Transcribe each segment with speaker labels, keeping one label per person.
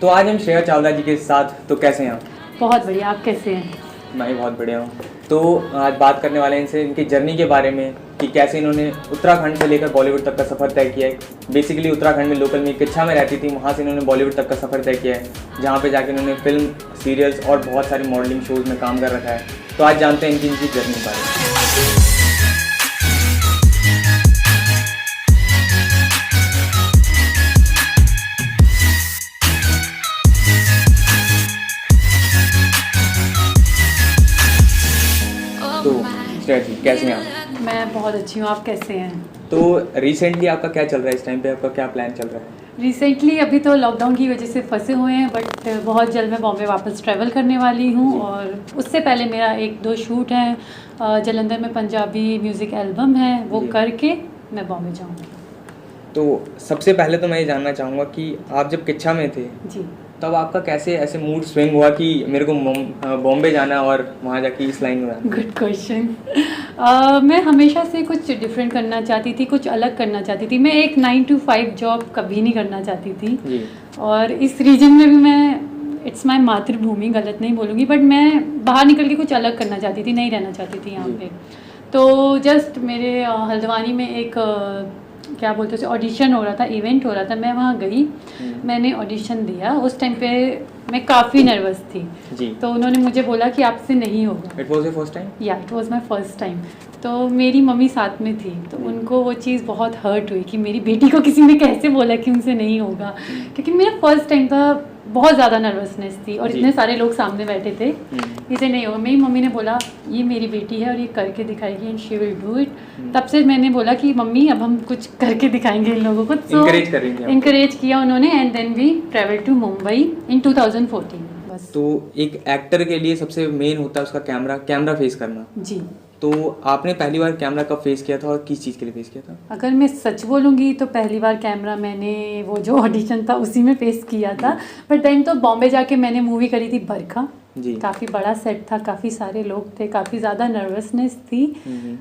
Speaker 1: तो आज हम श्रेया चावला जी के साथ, तो कैसे हैं आप?
Speaker 2: बहुत बढ़िया, आप कैसे हैं?
Speaker 1: मैं भी बहुत बढ़िया हूँ। तो आज बात करने वाले हैं इनसे इनकी जर्नी के बारे में कि कैसे इन्होंने उत्तराखंड से लेकर बॉलीवुड तक का सफ़र तय किया है। बेसिकली उत्तराखंड में लोकल में किच्छा में रहती थी, वहाँ से इन्होंने बॉलीवुड तक का सफ़र तय किया है, जहाँ पे जाके इन्होंने फिल्म, सीरियल्स और बहुत सारी मॉडलिंग शोज़ में काम कर रखा है। तो आज जानते हैं इनकी जर्नी के बारे में। तो श्रेया जी कैसे हैं आप?
Speaker 2: मैं बहुत अच्छी हूँ, आप कैसे हैं?
Speaker 1: तो रिसेंटली आपका क्या चल रहा है, इस टाइम पे आपका क्या प्लान चल रहा है?
Speaker 2: रिसेंटली अभी तो लॉकडाउन की वजह से फंसे हुए हैं, बट बहुत जल्द मैं बॉम्बे वापस ट्रैवल करने वाली हूँ। और उससे पहले मेरा 1-2 शूट हैं, जलंधर में पंजाबी म्यूज़िक एल्बम है, वो करके मैं बॉम्बे जाऊँगी।
Speaker 1: तो सबसे पहले तो मैं ये जानना चाहूँगा कि आप जब किच्छा में थे
Speaker 2: जी,
Speaker 1: तब आपका कैसे ऐसे मूड स्विंग हुआ कि मेरे को बॉम्बे जाना और वहाँ जाके इस लाइन में आना?
Speaker 2: Good question. मैं हमेशा से कुछ डिफरेंट करना चाहती थी, कुछ अलग करना चाहती थी। मैं एक 9 to 5 जॉब कभी नहीं करना चाहती थी
Speaker 1: जी।
Speaker 2: और इस रीजन में भी मैं, इट्स माय मातृभूमि, गलत नहीं बोलूँगी, बट मैं बाहर निकल के कुछ अलग करना चाहती थी, नहीं रहना चाहती थी यहाँ पे। तो जस्ट मेरे हल्द्वानी में एक क्या बोलते हैं, ऑडिशन हो रहा था, इवेंट हो रहा था, मैं वहाँ गई, मैंने ऑडिशन दिया। उस टाइम पे मैं काफ़ी नर्वस थी
Speaker 1: जी।
Speaker 2: तो उन्होंने मुझे बोला कि आपसे नहीं होगा।
Speaker 1: It was your first time?
Speaker 2: या it was my first time. तो मेरी मम्मी साथ में थी, तो उनको वो चीज़ बहुत हर्ट हुई कि मेरी बेटी को किसी ने कैसे बोला कि उनसे नहीं होगा, क्योंकि मेरा फर्स्ट टाइम था, बहुत ज़्यादा नर्वसनेस थी और इतने सारे लोग सामने बैठे थे, इसे नहीं होगा। मेरी मम्मी ने बोला ये मेरी बेटी है और ये करके दिखाएगी and she will do it. तब से मैंने बोला कि मम्मी अब हम कुछ करके दिखाएंगे इन लोगों को। तो इंकरेज किया उन्होंने and then we travel to Mumbai in 2014। बस।
Speaker 1: तो एक एक्टर के लिए सबसे मेन होता है उसका कैमरा फेस करना।
Speaker 2: जी।
Speaker 1: तो आपने पहली बार कैमरा कब फेस किया था और किस चीज़ के लिए फेस किया था?
Speaker 2: अगर मैं सच बोलूँगी तो पहली बार कैमरा मैंने वो जो ऑडिशन था उसी में फेस किया था, बट देन तो बॉम्बे जाके मैंने मूवी करी थी बरखा जी। काफ़ी बड़ा सेट था, काफ़ी सारे लोग थे, काफ़ी ज़्यादा नर्वसनेस थी,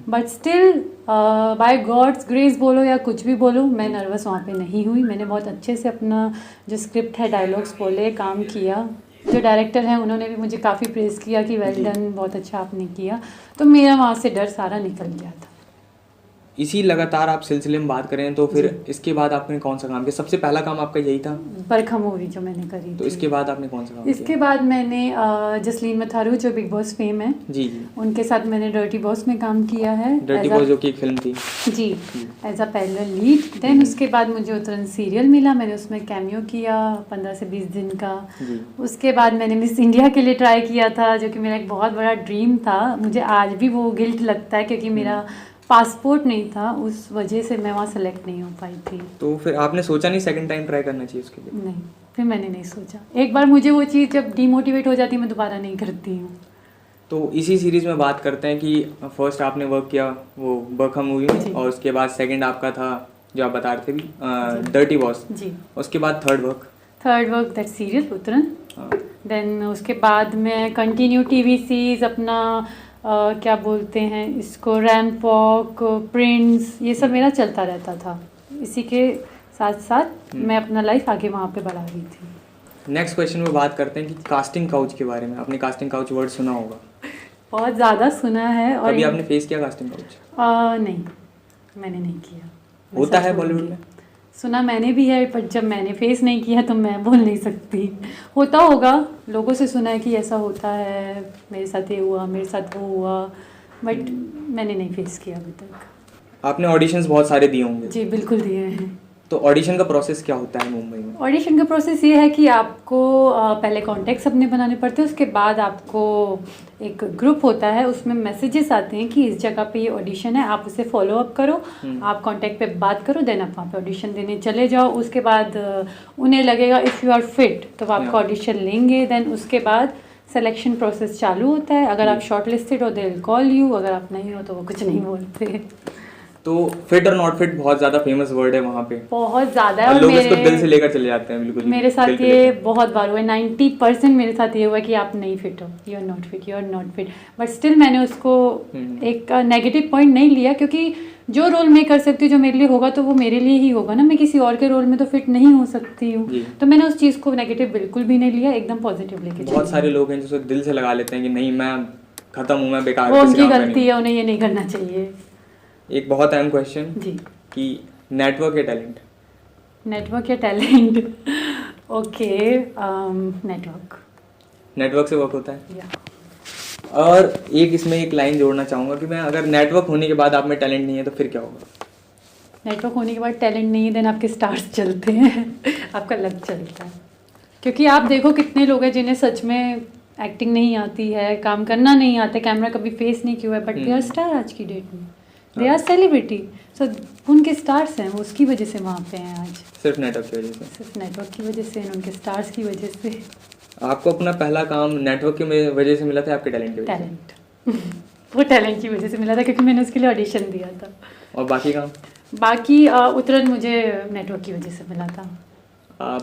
Speaker 2: but still by God's grace बोलो या कुछ भी बोलो, मैं नर्वस वहाँ पे नहीं हुई। मैंने बहुत अच्छे से अपना जो स्क्रिप्ट है, डायलॉग्स बोले, काम किया। जो डायरेक्टर हैं उन्होंने भी मुझे काफ़ी प्रेज़ किया कि वेल डन, बहुत अच्छा आपने किया। तो मेरा वहाँ से डर सारा निकल गया था।
Speaker 1: इसी लगातार आप सिलसिले में बात करें तो फिर इसके बाद आपने कौन सा काम किया? सबसे पहला काम आपका यही था?
Speaker 2: बरखा मूवी जो मैंने करी।
Speaker 1: तो इसके बाद आपने कौन सा काम
Speaker 2: इसके बाद मैंने जसलीन मथारू जो बिग बॉस फेम है
Speaker 1: जी जी,
Speaker 2: उनके साथ मैंने डर्टी बॉस में काम किया है।
Speaker 1: डर्टी बॉस जो कि एक फिल्म थी
Speaker 2: जी, as a parallel lead. Then उसके बाद मुझे उतरन सीरियल मिला, मैंने उसमें कैमियो किया 15 से 20 दिन का। उसके बाद मैंने मिस इंडिया के लिए ट्राई किया था, जो कि मेरा एक बहुत बड़ा ड्रीम था। मुझे आज भी वो गिल्ट लगता है क्योंकि मेरा पासपोर्ट नहीं था, उस वजह से मैं वहाँ सेलेक्ट नहीं हो पाई थी।
Speaker 1: तो फिर आपने सोचा नहीं सेकंड टाइम ट्राई करना चाहिए उसके लिए?
Speaker 2: नहीं, फिर मैंने नहीं सोचा। एक बार मुझे वो चीज़ जब डीमोटिवेट हो जाती है, मैं दोबारा नहीं करती हूँ।
Speaker 1: तो इसी सीरीज़ में बात करते हैं कि फर्स्ट आपने वर्क किया वो बरखा मूवी में, और उसके बाद सेकंड आपका था जो आप बता रहे थे डर्टी बॉस जी। उसके बाद third work
Speaker 2: that serial Uttaran. Then उसके बाद मैं कंटिन्यू टीवी सीरीज अपना क्या बोलते हैं इसको, रैंप वॉक, प्रिंस, ये सब मेरा चलता रहता था। इसी के साथ साथ मैं अपना लाइफ आगे वहाँ पे बढ़ा रही थी।
Speaker 1: नेक्स्ट क्वेश्चन में बात करते हैं कि कास्टिंग काउच के बारे में। आपने कास्टिंग काउच वर्ड सुना होगा?
Speaker 2: बहुत ज़्यादा सुना है। और
Speaker 1: अभी आपने फेस किया कास्टिंग काउच?
Speaker 2: नहीं, मैंने नहीं किया।
Speaker 1: होता है बॉलीवुड में?
Speaker 2: सुना मैंने भी है, पर जब मैंने फेस नहीं किया तो मैं बोल नहीं सकती। होता होगा, लोगों से सुना है कि ऐसा होता है, मेरे साथ ये हुआ, मेरे साथ वो हुआ, बट मैंने नहीं फेस किया अभी तक।
Speaker 1: आपने ऑडिशंस बहुत सारे दिए होंगे?
Speaker 2: जी बिल्कुल दिए हैं।
Speaker 1: तो ऑडिशन का प्रोसेस क्या होता है मुंबई में?
Speaker 2: ऑडिशन का प्रोसेस ये है कि आपको पहले कॉन्टैक्ट्स अपने बनाने पड़ते हैं, उसके बाद आपको एक ग्रुप होता है, उसमें मैसेजेस आते हैं कि इस जगह पे ये ऑडिशन है, आप उसे फॉलो अप करो, आप कॉन्टैक्ट पे बात करो, देन आप वहाँ पे ऑडिशन देने चले जाओ। उसके बाद उन्हें लगेगा इफ़ यू आर फिट तो वो आपका ऑडिशन लेंगे। देन उसके बाद सिलेक्शन प्रोसेस चालू होता है। अगर आप शॉर्ट लिस्टेड हो दे विल कॉल यू, अगर आप नहीं हो तो वो कुछ नहीं बोलते।
Speaker 1: तो फिट और नॉट फिट बहुत ज़्यादा फेमस वर्ड है वहाँ पे,
Speaker 2: बहुत ज़्यादा है।
Speaker 1: और
Speaker 2: और
Speaker 1: लोग इसको दिल से लेकर चले जाते हैं। बिल्कुल
Speaker 2: मेरे साथ ये बहुत बार हुआ है, 90% मेरे साथ ये हुआ है कि आप नहीं फिट हो, you are not fit, you are not fit. But still मैंने उसको एक नेगेटिव पॉइंट नहीं लिया, क्योंकि जो रोल मैं कर सकती हूँ, जो मेरे लिए होगा तो वो मेरे लिए ही होगा ना। मैं किसी और के रोल में तो फिट नहीं हो सकती हूँ। तो मैंने उस चीज़ को नेगेटिव बिल्कुल भी नहीं लिया, एकदम पॉजिटिव लेके
Speaker 1: बहुत सारे लोग हैं जो दिल से लगा लेते हैं कि नहीं मैं खत्म हूँ, मैं बेकार,
Speaker 2: वो उनकी गलती है, उन्हें ये नहीं करना चाहिए।
Speaker 1: एक बहुत अहम क्वेश्चन
Speaker 2: जी, कि
Speaker 1: नेटवर्क या टैलेंट?
Speaker 2: नेटवर्क या टैलेंट? ओके, नेटवर्क
Speaker 1: से वर्क होता है। और एक इसमें एक लाइन जोड़ना चाहूँगा कि मैं अगर नेटवर्क होने के बाद आप में टैलेंट नहीं है तो फिर क्या होगा?
Speaker 2: नेटवर्क होने के बाद टैलेंट नहीं है, देन आपके स्टार्स चलते हैं आपका लक चलता है। क्योंकि आप देखो कितने लोग हैं जिन्हें सच में एक्टिंग नहीं आती है, काम करना नहीं आता, कैमरा कभी फेस नहीं किया है, बट दे आर स्टार आज की डेट में, दे आर सेलिब्रिटी। सो उनके स्टार्स हैं, वो उसकी वजह से वहाँ पे हैं आज,
Speaker 1: सिर्फ नेटवर्क की वजह से,
Speaker 2: सिर्फ नेटवर्क की वजह से, उनके स्टार्स की वजह से।
Speaker 1: आपको अपना पहला काम नेटवर्क की वजह से मिला था, आपके टैलेंट की वजह से?
Speaker 2: टैलेंट वो टैलेंट की वजह से मिला था, क्योंकि मैंने उसके लिए ऑडिशन दिया था।
Speaker 1: और बाकी काम?
Speaker 2: बाकी उतरन मुझे नेटवर्क की वजह से मिला था,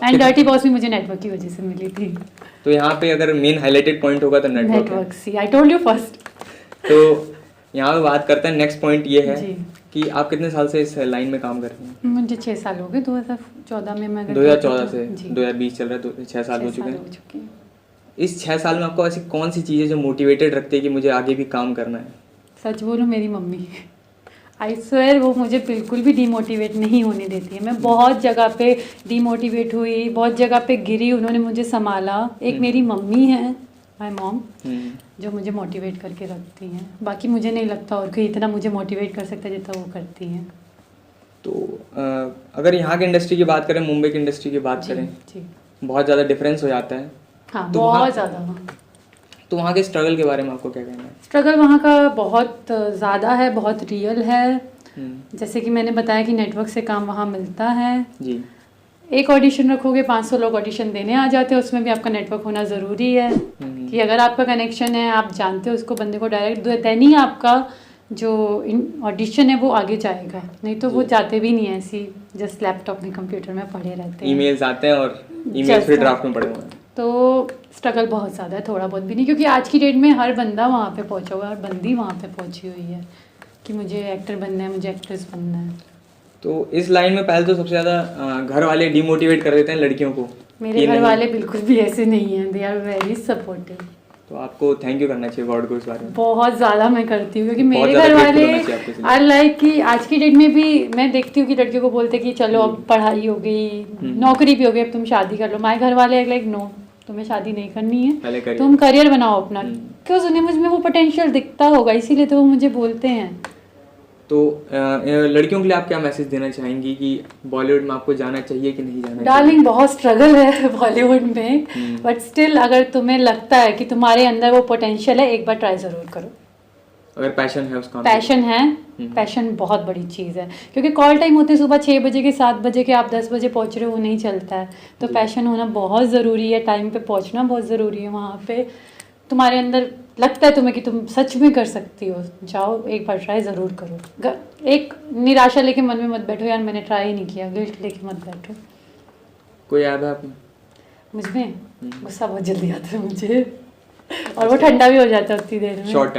Speaker 2: एंड डर्टी बॉस भी मुझे नेटवर्क की वजह से मिली थी।
Speaker 1: तो यहाँ पे अगर मेन हाईलाइटेड पॉइंट होगा तो
Speaker 2: network see, I told you first.
Speaker 1: तो यहाँ पे बात करते हैं, नेक्स्ट पॉइंट ये है कि आप कितने साल से इस लाइन में काम कर रही हैं?
Speaker 2: मुझे 6 साल हो गए, 2014 में मैं
Speaker 1: 2014 से 2020 चल रहा है, तो 6 साल हो चुके हैं। इस 6 साल में आपको ऐसी कौन सी चीज़ें जो मोटिवेटेड रखती है कि मुझे आगे भी काम करना है?
Speaker 2: सच बोलूँ, मेरी मम्मी, आई स्वेयर, वो मुझे बिल्कुल भी डीमोटिवेट नहीं होने देती है। मैं बहुत जगह पे डीमोटिवेट हुई, बहुत जगह पे गिरी, उन्होंने मुझे संभाला। एक मेरी मम्मी है, माय मॉम, जो मुझे मोटिवेट करके रखती हैं। बाकी मुझे नहीं लगता और कोई इतना मुझे मोटिवेट कर सकता है जितना वो करती हैं।
Speaker 1: तो अगर यहाँ की इंडस्ट्री की बात करें, मुंबई की इंडस्ट्री की बात करें, बहुत ज़्यादा डिफरेंस हो जाता है।
Speaker 2: हाँ, तो बहुत ज़्यादा।
Speaker 1: तो वहाँ के स्ट्रगल के बारे में आपको क्या कहना है?
Speaker 2: स्ट्रगल वहाँ का बहुत ज़्यादा है, बहुत रियल है। जैसे कि मैंने बताया कि नेटवर्क से काम वहाँ मिलता है जी। एक ऑडिशन रखोगे, 500 लोग ऑडिशन देने आ जाते हैं, उसमें भी आपका नेटवर्क होना ज़रूरी है कि अगर आपका कनेक्शन है, आप जानते हो उसको बंदे को डायरेक्ट, देन ही आपका जो ऑडिशन है वो आगे जाएगा, नहीं तो वो जाते भी नहीं है ऐसी जस्ट लैपटॉप में, कंप्यूटर में पढ़े रहते हैं।
Speaker 1: ईमेल्स आते हैं और ईमेल्स फिर ड्राफ्ट में पड़े हुए हैं।
Speaker 2: तो स्ट्रगल बहुत ज़्यादा है, थोड़ा बहुत भी नहीं, क्योंकि आज की डेट में हर बंदा वहाँ पे पहुँचा हुआ है, हर बंदी वहाँ पे पहुँची हुई है कि मुझे एक्टर बनना है, मुझे एक्ट्रेस बनना है।
Speaker 1: तो इस लाइन में पहले तो सबसे ज़्यादा घर वाले डिमोटिवेट कर देते हैं लड़कियों को।
Speaker 2: मेरे घर वाले बिल्कुल भी ऐसे नहीं हैं, दे आर वेरी सपोर्टिव।
Speaker 1: तो आपको थैंक यू करना चाहिए गॉड को इस बारे में।
Speaker 2: बहुत ज़्यादा मैं करती हूँ, क्योंकि मेरे घर वाले आर लाइक कि आज की डेट में भी मैं देखती हूँ कि लड़कियों को बोलते कि चलो अब पढ़ाई हो गई, नौकरी भी हो गई, अब तुम शादी कर लो। माय घर वाले लाइक नो, तुम्हें शादी नहीं करनी है, तुम करियर बनाओ अपना। क्यों, उन्हें मुझ में वो पोटेंशियल दिखता होगा, इसीलिए तो वो मुझे बोलते हैं।
Speaker 1: तो लड़कियों के लिए आप क्या मैसेज देना चाहेंगी कि बॉलीवुड में आपको जाना चाहिए कि नहीं जाना?
Speaker 2: डार्लिंग, बहुत स्ट्रगल है बॉलीवुड में, बट स्टिल अगर तुम्हें लगता है कि तुम्हारे अंदर वो पोटेंशियल है, एक बार ट्राई ज़रूर करो।
Speaker 1: अगर पैशन है उसका,
Speaker 2: पैशन है, पैशन बहुत बड़ी चीज़ है। क्योंकि कॉल टाइम होते हैं सुबह 6 बजे के, 7 बजे के, आप 10 बजे पहुँच रहे हो, वो नहीं चलता है। तो पैशन होना बहुत ज़रूरी है, टाइम पे पहुँचना बहुत ज़रूरी है। वहाँ पे तुम्हारे अंदर लगता है तुम्हें कि तुम सच में कर सकती हो, जाओ एक बार ट्राई ज़रूर करो। एक निराशा लेके मन में मत बैठो, यार मैंने ट्राई ही नहीं किया, गिल्ट लेके मत बैठो।
Speaker 1: कोई याद है आपने?
Speaker 2: मुझमें गुस्सा बहुत जल्दी आता है मुझे, और वो ठंडा भी हो जाता है उतनी देर में।
Speaker 1: शॉर्ट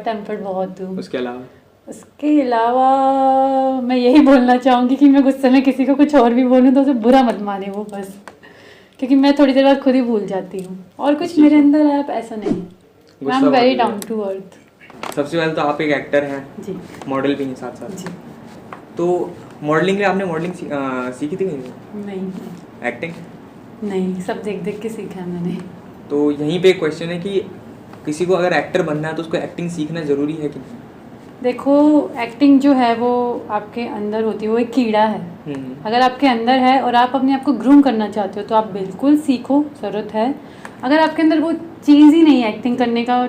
Speaker 1: टेम्पर्ड
Speaker 2: बहुत हूँ।
Speaker 1: उसके
Speaker 2: अलावा मैं यही बोलना चाहूँगी कि मैं गुस्से में किसी को कुछ और भी बोलूँ तो उसे बुरा मत माने वो, बस, क्योंकि मैं थोड़ी देर बाद खुद ही भूल जाती हूँ। और कुछ मेरे अंदर है ऐसा नहीं, I am very down to earth.
Speaker 1: सबसे पहले तो आप एक एक्टर हैं जी, मॉडल भी हैं साथ साथ जी। तो मॉडलिंग में आपने मॉडलिंग सीखी थी कहीं?
Speaker 2: नहीं।
Speaker 1: एक्टिंग?
Speaker 2: नहीं, सब देख देख के सीखा मैंने।
Speaker 1: तो यहीं पे एक क्वेश्चन है कि किसी को अगर एक्टर बनना है तो उसको एक्टिंग सीखना ज़रूरी है कि नहीं?
Speaker 2: देखो, एक्टिंग जो है वो आपके अंदर होती है, वो एक कीड़ा है। अगर आपके अंदर है और आप अपने आप को ग्रूम करना चाहते हो तो आप बिल्कुल सीखो, ज़रूरत है। अगर आपके अंदर वो चीज़ ही नहीं है एक्टिंग करने का,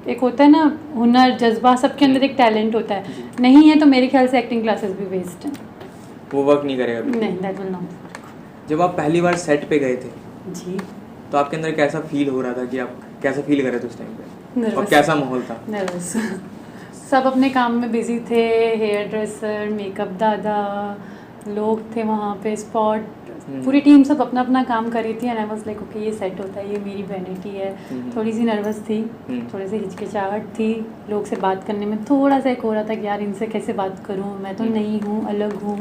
Speaker 2: एक होता है ना हुनर, जज्बा, सबके अंदर एक टैलेंट होता है, नहीं है तो मेरे ख्याल से एक्टिंग क्लासेस भी वेस्ट हैं,
Speaker 1: वो वर्क नहीं करेगा।
Speaker 2: नहीं, दैट विल नॉट वर्क।
Speaker 1: जब आप पहली बार सेट पे गए थे
Speaker 2: जी,
Speaker 1: तो आपके अंदर कैसा फील हो रहा था, कि आप कैसा फील कर रहे थे उस टाइम पे, और कैसा माहौल था?
Speaker 2: नर्वस। सब अपने काम में बिजी थे, हेयर ड्रेसर, मेकअप दादा, लोग थे वहाँ पे, स्पॉट, पूरी टीम सब अपना अपना काम कर रही थी। And I was like okay ये सेट होता है, ये मेरी वैनिटी है। थोड़ी सी नर्वस थी, थोड़ी सी हिचकिचाहट थी, लोग से बात करने में थोड़ा सा एक हो रहा था कि यार इनसे कैसे बात करूँ, मैं तो नहीं हूँ, अलग हूँ।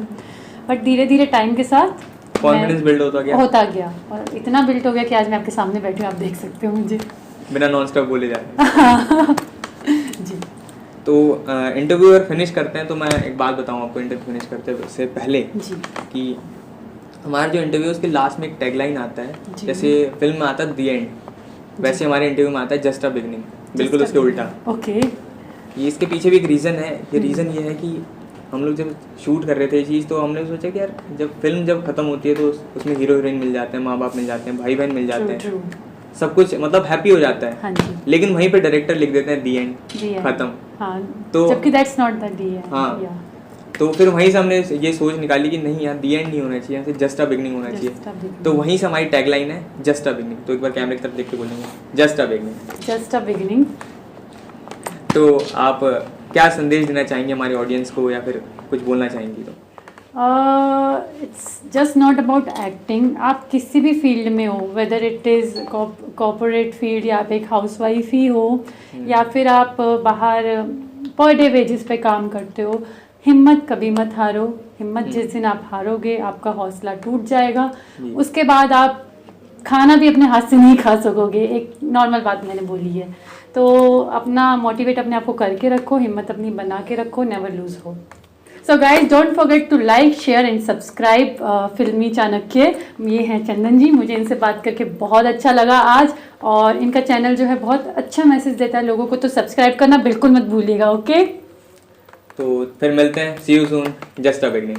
Speaker 2: बट धीरे धीरे टाइम के साथ
Speaker 1: कॉन्फिडेंस बिल्ड होता गया
Speaker 2: और इतना बिल्ड हो गया कि आज मैं आपके सामने बैठी हूँ, आप देख सकते हो मुझे
Speaker 1: बिना नॉन स्टॉप बोले जा रहे
Speaker 2: जी।
Speaker 1: तो इंटरव्यू अगर फिनिश करते हैं तो मैं एक बात बताऊँ आपको इंटरव्यू फिनिश करते से पहले
Speaker 2: जी
Speaker 1: कि हमारा जो इंटरव्यू उसके लास्ट में एक टैगलाइन आता है, जैसे फिल्म में आता है द एंड, वैसे हमारे इंटरव्यू में आता है जस्ट अ बिगनिंग, बिल्कुल उसके उल्टा।
Speaker 2: ओके,
Speaker 1: ये इसके पीछे भी एक रीज़न है। ये रीज़न ये है कि हम लोग जब शूट कर रहे थे ये चीज़, तो हमने सोचा कि यार जब फिल्म ख़त्म होती है तो उसमें हीरो हीरोइन मिल जाते हैं, माँ बाप मिल जाते हैं, भाई बहन मिल जाते हैं, सब कुछ मतलब हैप्पी हो जाता है।
Speaker 2: हाँ जी।
Speaker 1: लेकिन वहीं पे डायरेक्टर लिख देते हैं दी एंड, खत्म।
Speaker 2: हाँ,
Speaker 1: तो
Speaker 2: जबकि that's not the the and.
Speaker 1: हाँ, तो फिर वहीं से हमने ये सोच निकाली कि नहीं यार दी एंड नहीं होना चाहिए, जस्ट अ बिगनिंग होना चाहिए। तो वहीं से हमारी टैगलाइन है जस्ट अ बिगनिंग। तो एक बार कैमरे की तरफ देख के बोलेंगे just a beginning,
Speaker 2: just a beginning.
Speaker 1: तो आप क्या संदेश देना चाहेंगे हमारे ऑडियंस को, या फिर कुछ बोलना चाहेंगी? तो
Speaker 2: it's just not about acting. आप किसी भी फील्ड में हो, whether it is corporate field, या आप एक हाउसवाइफ ही हो, या फिर आप बाहर पर डे वेजेस पे काम करते हो, हिम्मत कभी मत हारो। हिम्मत जिस दिन आप हारोगे आपका हौसला टूट जाएगा, उसके बाद आप खाना भी अपने हाथ से नहीं खा सकोगे। एक नॉर्मल बात मैंने बोली है। तो अपना मोटिवेट अपने आप को करके रखो, हिम्मत अपनी बना के रखो, नेवर लूज हो। So guys don't forget to like, share and subscribe Filmi Chanakya. ये हैं चंदन जी, मुझे इनसे बात करके बहुत अच्छा लगा आज, और इनका चैनल जो है बहुत अच्छा मैसेज देता है लोगों को, तो सब्सक्राइब करना बिल्कुल मत भूलिएगा। ओके,
Speaker 1: तो फिर मिलते हैं, see you soon, just a beginning.